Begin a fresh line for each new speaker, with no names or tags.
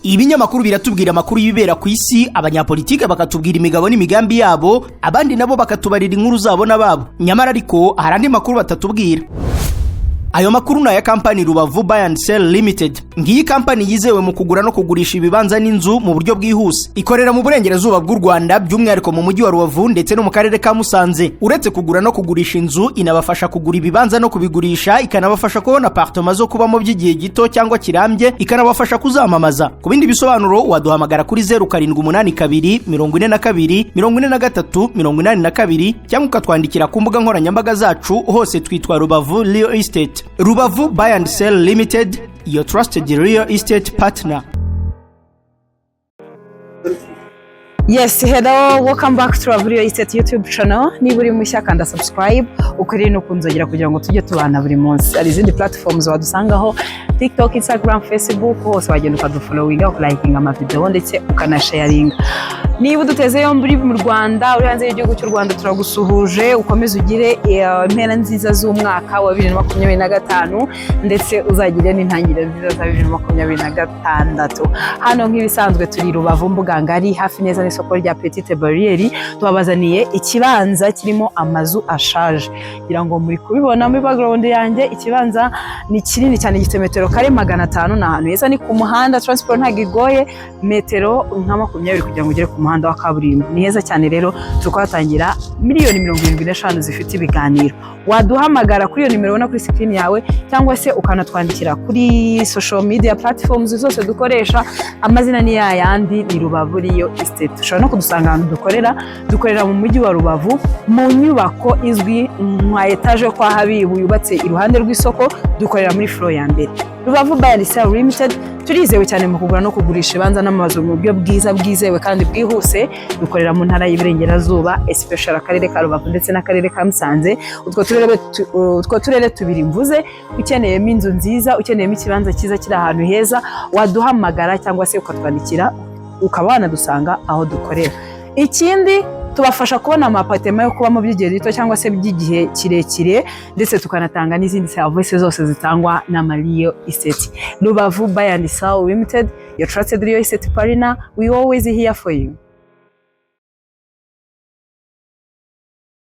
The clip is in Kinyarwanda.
Ibinyamakuru biratubwira amakuru y'ibibera ku isi, abanyapolitike bakatubwira imigabo n'imigambi yabo, abandi nabo bakatubarira inkuru zabo n'ababo. Nyamara ariko hari andi makuru batatubwira. Ayo makuru na ya kampani Rubavu Buy and Sell Limited. Ngiyi kampani yizewe mu kugura no kugurisha ibibanza n'inzu mu buryo bwihuse. Ikorera mu burengerazuba bw'u Rwanda, by'umwihariko mu mujyi wa Rubavu ndetse no mu karere ka Musanze. Uretse kugura no kugurisha inzu, inabafasha kugura ibibanza no kubigurisha, ikanabafasha kubona apartment zo kubamo by'igihe gito cyangwa kirambye, ikanabafasha kuzamamaza. Ku bindi bisobanuro waduhamagara kuri 0782 42 43 82 cyangwa ukatwandikira ku mbuga nkoranyambaga zacu, hose twitwa Rubavu Real Estate. Rubavu Buy and Sell Limited, your trusted real estate partner.
Yes, hello, welcome back to our Real Estate YouTube channel. Niba uri mushya kanda subscribe, ukwiriye no kunzogera kugira ngo tujye tubana buri munsi. Hari izindi platforms wadusangaho, TikTok, Instagram, Facebook, hose wagenda ukadufollowinga, ukalikinga amavideo ndetse ukanasharinga. Niba uduteze yombi mu Rwanda, uri hanze y'igihugu cy'u Rwanda, turagusuhuje, ukomeze ugire impera nziza z'umwaka wa 2025 ndetse uzagire n'intangiriro nziza za 2026. Hano nk'ibisanzwe turi Rubavu mbuga ngari, hafi neza n'isoko rya Petite Barriere. Tubabazaniye ikibanza kirimo amazu ashaje. Ngira ngo muri kubibona muri background yanjye, ikibanza ni kinini cyane, gifite metero kare 500, n'ahantu heza, ni ku muhanda, transport ntago igoye, metero nka 20 kugira ngo ugere ku muhanda wa kaburimbo. Ni heza cyane rero, tukatangira miliyoni 75 zifite ibiganiro. Waduhamagara kuri iyo nimero ubona kuri screen yawe, cyangwa se ukanatwandikira kuri social media platforms zose dukoresha. Amazina ni yayandi, ni Rubavu Real Estate. Ushobora no kudusanga ahantu dukorera mu mujyi wa Rubavu, mu nyubako izwi nka etage kwa Habibu yubatse iruhande rw'isoko. Dukorera muri floor ya mbere. Rubavu Buy and Sell Limited, turizewe cyane mu kugura no kugurisha ibanza n'amazu mu buryo bwizewe kandi bwihuse. Dukorera mu ntara y'Iburengerazuba, especially akarere ka Rubavu ndetse n'akarere ka Musanze. Utwo turere tubiri mvuze. Ukeneyemo inzu nziza, ukeneyemo ikibanza cyiza kiri ahantu heza, waduhamagara cyangwa se ukatwandikira, ukaba wanadusanga aho dukorera. Ikindi, tubafasha kubona amapatema yo kubamo by'igihe gito cyangwa se by'igihe kirekire, ndetse tukanatanga n'izindi services zose zitangwa na Real Estate. Rubavu Buy and Sell Limited, your trusted real estate partner. We always here for you.